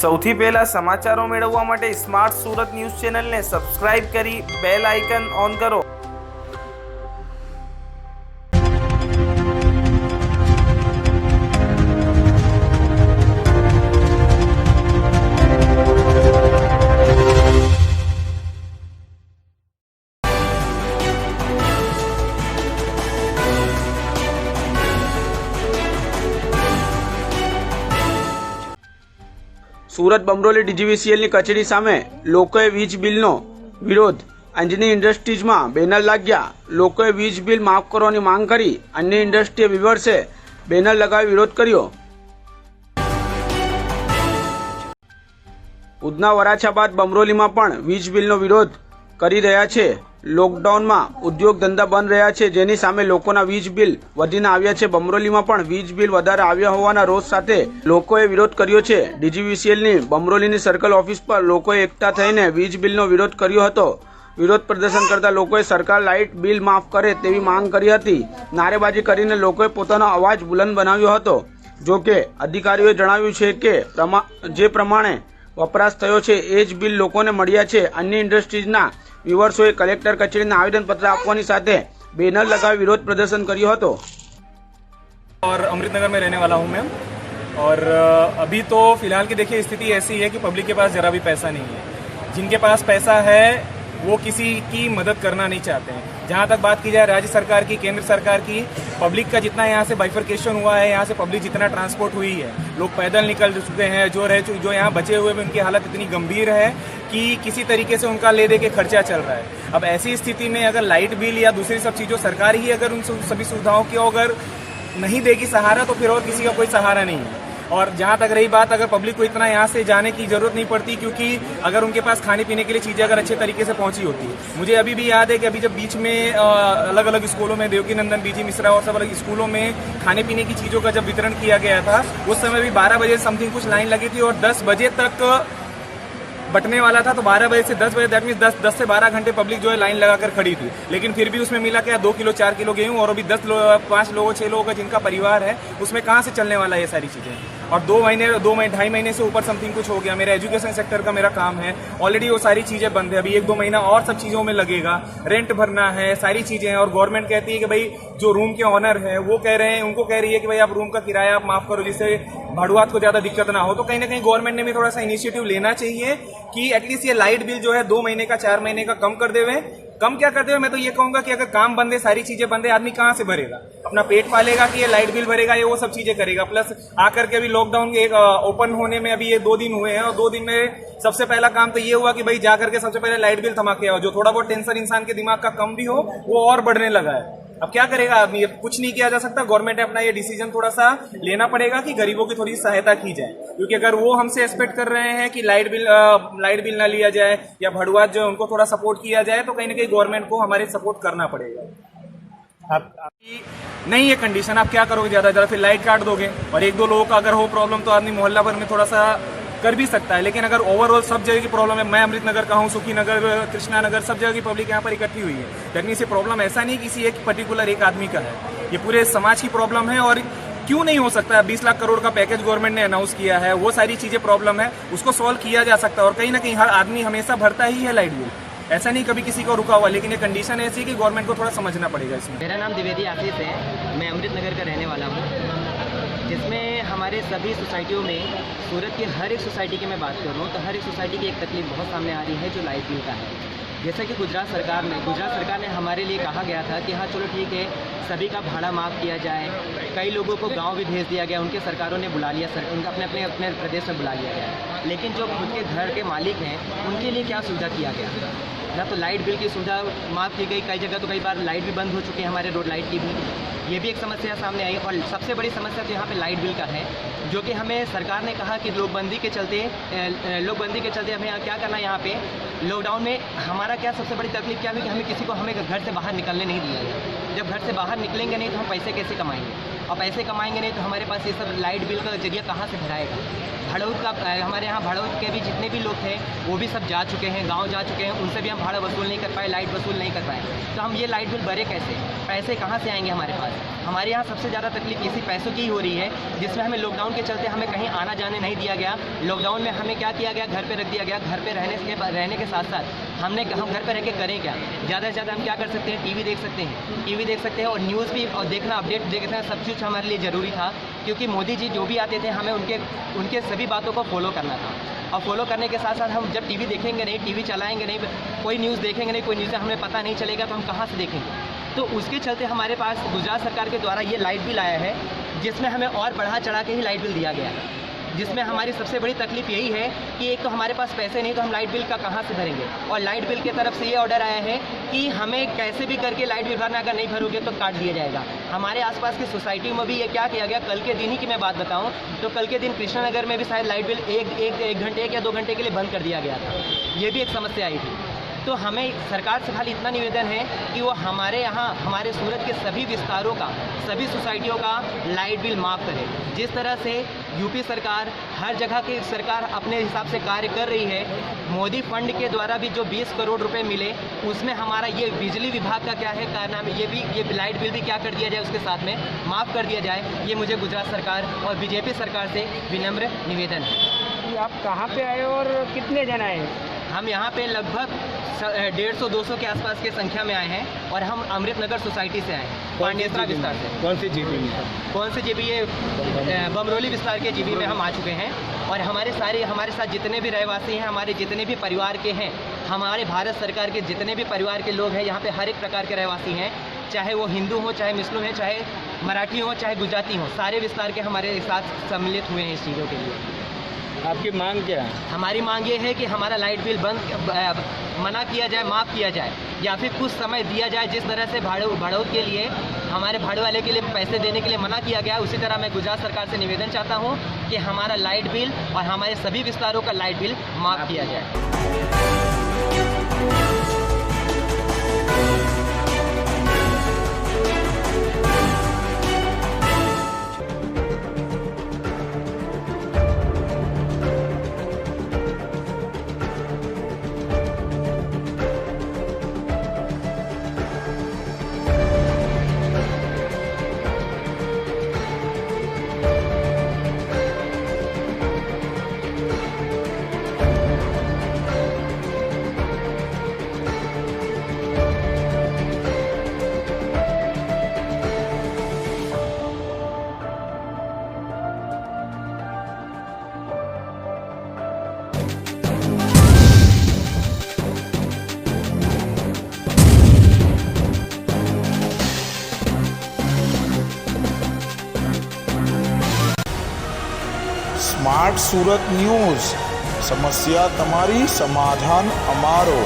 સૌથી પહેલા સમાચારો મેળવવા માટે સ્માર્ટ સુરત ન્યૂઝ ચેનલને સબસ્ક્રાઇબ કરી બેલ આઇકન ઓન કરો। સુરત બમરોલી ડીજીવીસીએલની કચેરી સામે લોકોએ વીજ બિલનો વિરોધ। અંજની ઇન્ડસ્ટ્રીઝમાં બેનર લાગ્યા। લોકોએ વીજ બિલ માફ કરવાની માંગ કરી। અન્ય ઇન્ડસ્ટ્રીએ વિવર્સે બેનર લગાવી વિરોધ કર્યો। ઉધના વરાછા બાદ બમરોલીમાં પણ વીજ બિલનો વિરોધ કરી રહ્યા છે। લોકડાઉનમાં ઉદ્યોગ ધંધા બંધ રહ્યા છે, જેની સામે લોકોના વીજ બિલ વધીને આવ્યા છે। બમરોલીમાં પણ વીજ બિલ વધારે આવ્યા હોવાના રોષ સાથે લોકોએ વિરોધ કર્યો છે। ડીજીવીસીએલની બમરોલીની સર્કલ ઓફિસ પર લોકોએ એકઠા થઈને વીજ બિલનો વિરોધ કર્યો હતો। વિરોધ પ્રદર્શન કરતા લોકોએ સરકાર લાઇટ બિલ માફ કરે તેવી માંગ કરી હતી। નારેબાજી કરીને લોકોએ પોતાનો અવાજ બુલંદ બનાવ્યો હતો। જો કે અધિકારીઓએ જણાવ્યું છે કે જે પ્રમાણે વપરાશ થયો છે એ જ બિલ લોકોને મળ્યા છે। અન્ય ઇન્ડસ્ટ્રીઝના વિવર્સોએ કલેક્ટર કચેરીને આવેદનપત્ર આપવાની સાથે બેનર लगाવી વિરોધ પ્રદર્શન કર્યો હતો। और अमृतनगर में रहने वाला हूं मैं। और अभी तो फिलहाल की देखिए स्थिति ऐसी है कि पब्लिक के पास जरा भी पैसा नहीं है। जिनके पास पैसा है वो किसी की मदद करना नहीं चाहते हैं। जहां तक बात की जाए राज्य सरकार की, केंद्र सरकार की, पब्लिक का जितना यहाँ से बाइफरकेशन हुआ है, यहाँ से पब्लिक जितना ट्रांसपोर्ट हुई है, लोग पैदल निकल चुके हैं, जो यहाँ बचे हुए उनकी हालत इतनी गंभीर है कि किसी तरीके से उनका ले दे के खर्चा चल रहा है। अब ऐसी स्थिति में अगर लाइट बिल या दूसरी सब चीजों सरकार ही अगर उन सभी सुविधाओं की अगर नहीं देगी सहारा, तो फिर और किसी का कोई सहारा नहीं है। और जहां तक रही बात, अगर पब्लिक को इतना यहाँ से जाने की जरूरत नहीं पड़ती, क्योंकि अगर उनके पास खाने पीने के लिए चीजें अगर अच्छे तरीके से पहुंची होती है। मुझे अभी भी याद है कि अभी जब बीच में अलग अलग स्कूलों में देवकी नंदन, बीजी मिश्रा और सब अलग स्कूलों में खाने पीने की चीजों का जब वितरण किया गया था, उस समय भी 12 बजे समथिंग कुछ लाइन लगी थी और 10 बजे तक बटने वाला था। तो 12 बजे से 10 बजे, दैट मीन 10 से 12 घंटे पब्लिक जो है लाइन लगाकर खड़ी थी। लेकिन फिर भी उसमें मिला क्या 2 किलो 4 किलो गेहूं, और अभी 5 लोगों 6 लोगों का जिनका परिवार है उसमें कहां से चलने वाला है ये सारी चीजें। और 2.5 महीने से ऊपर समथिंग कुछ हो गया। मेरा एजुकेशन सेक्टर का मेरा काम है, ऑलरेडी वो सारी चीजें बंद है। अभी 1-2 महीना और सब चीजों में लगेगा, रेंट भरना है, सारी चीजें हैं। और गवर्नमेंट कहती है कि भाई जो रूम के ऑनर है वो कह रहे हैं, उनको कह रही है कि भाई आप रूम का किराया आप माफ करो, जिससे भाड़ुआत को ज्यादा दिक्कत ना हो। तो कहीं ना कहीं गवर्नमेंट ने भी थोड़ा सा इनिशिएटिव लेना चाहिए कि एटलीस्ट ये लाइट बिल जो है 2 महीने का 4 महीने का कम कर देवे। कम क्या करते हुए मैं तो ये कहूंगा कि अगर काम बंद है, सारी चीजें बंद है, आदमी कहां से भरेगा? अपना पेट पालेगा कि ये लाइट बिल भरेगा, ये वो सब चीजें करेगा। प्लस आकर के अभी लॉकडाउन के ओपन होने में अभी ये 2 दिन हुए हैं, और 2 दिन में सबसे पहला काम तो ये हुआ कि भाई जाकर के सबसे पहले लाइट बिल थमा के आओ। जो थोड़ा बहुत टेंशन इंसान के दिमाग का कम भी हो वो और बढ़ने लगा है। अब क्या करेगा आदमी? कुछ नहीं किया जा सकता। गवर्नमेंट ने अपना ये डिसीजन थोड़ा सा लेना पड़ेगा कि गरीबों की थोड़ी सहायता की जाए, क्योंकि अगर वो हमसे एक्सपेक्ट कर रहे हैं कि लाइट बिल ना लिया जाए या भड़ुआत जो उनको थोड़ा सपोर्ट किया जाए, तो कहीं ना कहीं गवर्नमेंट को हमारे सपोर्ट करना पड़ेगा। नहीं ये कंडीशन आप क्या करोगे? ज्यादा फिर लाइट काट दोगे, और 1-2 लोगों का अगर हो प्रॉब्लम तो आदमी मोहल्ला भर में थोड़ा सा कर भी सकता है। लेकिन अगर ओवरऑल सब जगह की प्रॉब्लम है, मैं अमृतनगर का हूँ, सुखी नगर, कृष्णा नगर, सब जगह की पब्लिक यहाँ पर इकट्ठी हुई है। दैट मीन्स ये प्रॉब्लम ऐसा नहीं किसी एक पर्टिकुलर एक आदमी का है, ये पूरे समाज की प्रॉब्लम है। और क्यों नहीं हो सकता? 20 लाख करोड़ का पैकेज गवर्नमेंट ने अनाउंस किया है, वो सारी चीजें प्रॉब्लम है, उसको सॉल्व किया जा सकता है। और कहीं ना कहीं हर आदमी हमेशा भरता ही है लाइट बिल, ऐसा नहीं कभी किसी को रुका हुआ। लेकिन ये कंडीशन ऐसी है कि गवर्नमेंट को थोड़ा समझना पड़ेगा इसमें। मेरा नाम द्विवेदी आशीष है, मैं अमृतनगर का रहने वाला हूँ, जिसमें हमारे सभी सोसाइटियों में, सूरत की हर एक सोसाइटी की मैं बात करूँ तो हर एक सोसाइटी की एक तकलीफ बहुत सामने आ रही है, जो लाइट बिल का है। जैसा कि गुजरात सरकार ने हमारे लिए कहा गया था कि हाँ चलो ठीक है, सभी का भाड़ा माफ़ किया जाए। कई लोगों को गांव भी भेज दिया गया, उनके सरकारों ने बुला लिया, उनका अपने प्रदेश में बुला लिया गया। लेकिन जो खुद के घर के मालिक हैं उनके लिए क्या सुविधा किया गया? ना तो लाइट बिल की सुविधा माफ़ की गई, कई जगह तो कई बार लाइट भी बंद हो चुकी है हमारे रोड लाइट की भी, ये भी एक समस्या सामने आई। और सबसे बड़ी समस्या तो यहाँ पे लाइट बिल का है, जो कि हमें सरकार ने कहा कि लोकबंदी के चलते हमें क्या करना है। यहाँ पे लॉकडाउन में हमारा क्या सबसे बड़ी तकलीफ क्या हुई कि हमें किसी को हमें घर से बाहर निकलने नहीं दिया गया। जब घर से बाहर निकलेंगे नहीं तो हम पैसे कैसे कमाएंगे, और पैसे कमाएंगे नहीं तो हमारे पास ये सब लाइट बिल का जरिया कहाँ से भराएगा? भड़ौत का हमारे यहाँ भड़ौत के भी जितने भी लोग थे वो भी सब जा चुके हैं, गांव जा चुके हैं, उनसे भी हम भाड़ा वसूल नहीं कर पाए, लाइट वसूल नहीं कर पाए। तो हम ये लाइट बिल भरे कैसे, पैसे कहाँ से आएंगे हमारे पास? हमारे यहाँ सबसे ज़्यादा तकलीफ इसी पैसों की ही हो रही है, जिसमें हमें लॉकडाउन के चलते हमें कहीं आना जाने नहीं दिया गया। लॉकडाउन में हमें क्या किया गया, घर पे रख दिया गया। घर पे रहने के साथ साथ हम घर पे रह के करें क्या? ज़्यादा से ज़्यादा हम क्या कर सकते हैं, टीवी देख सकते हैं और न्यूज़ भी और देखना, अपडेट देखना, सब कुछ हमारे लिए ज़रूरी था, क्योंकि मोदी जी जो भी आते थे हमें उनके सभी बातों को फॉलो करना था। और फॉलो करने के साथ साथ हम जब टीवी देखेंगे नहीं, टीवी चलाएंगे नहीं, कोई न्यूज़ देखेंगे नहीं, कोई न्यूज़ हमें पता नहीं चलेगा तो हम कहाँ से देखेंगे? तो उसके चलते हमारे पास गुजरात सरकार के द्वारा ये लाइट बिल आया है, जिसमें हमें और बढ़ा चढ़ा के ही लाइट बिल दिया गया है, जिसमें हमारी सबसे बड़ी तकलीफ यही है कि एक तो हमारे पास पैसे नहीं, तो हम लाइट बिल का कहाँ से भरेंगे? और लाइट बिल की तरफ से ये ऑर्डर आया है कि हमें कैसे भी करके लाइट बिल भरना, अगर नहीं भरोगे तो काट दिया जाएगा। हमारे आसपास की सोसाइटी में भी ये क्या किया गया, कल के दिन ही की मैं बात बताऊं तो कल के दिन कृष्णानगर में भी शायद लाइट बिल एक घंटे या 2 घंटे के लिए बंद कर दिया गया था। ये भी एक समस्या आई थी। तो हमें सरकार से खाली इतना निवेदन है कि वो हमारे यहाँ, हमारे सूरत के सभी विस्तारों का, सभी सोसाइटियों का लाइट बिल माफ़ करे। जिस तरह से यूपी सरकार, हर जगह की सरकार अपने हिसाब से कार्य कर रही है, मोदी फंड के द्वारा भी जो 20 करोड़ रुपए मिले, उसमें हमारा ये बिजली विभाग का क्या है कारनामा, ये लाइट बिल भी क्या कर दिया जाए, उसके साथ में माफ़ कर दिया जाए। ये मुझे गुजरात सरकार और बीजेपी सरकार से विनम्र निवेदन है। आप कहाँ पे आए और कितने जन आए? हम यहाँ पे लगभग 150-200 के आसपास की संख्या में आए हैं और हम अमृतनगर सोसाइटी से आए हैं, पांडेसरा विस्तार से। कौन सी जीबी में? कौन से जीबी? ये बमरोली विस्तार के जीबी में हम आ चुके हैं। और हमारे साथ जितने भी रहवासी हैं, हमारे जितने भी परिवार के हैं, हमारे भारत सरकार के जितने भी परिवार के लोग हैं, यहाँ पे हर एक प्रकार के रहवासी हैं, चाहे वो हिंदू हो, चाहे मुस्लिम है, चाहे मराठी हो, चाहे गुजराती हो, सारे विस्तार के हमारे साथ सम्मिलित हुए हैं इस चीज़ों के लिए। आपकी मांग क्या है? हमारी मांग ये है कि हमारा लाइट बिल मना किया जाए, माफ़ किया जाए, या फिर कुछ समय दिया जाए। जिस तरह से भाड़ों के लिए, हमारे भाड़े वाले के लिए पैसे देने के लिए मना किया गया, उसी तरह मैं गुजरात सरकार से निवेदन चाहता हूँ कि हमारा लाइट बिल और हमारे सभी विस्तारों का लाइट बिल माफ़ किया जाए। સ્માર્ટ સુરત ન્યૂઝ, સમસ્યા તમારી, સમાધાન અમારો.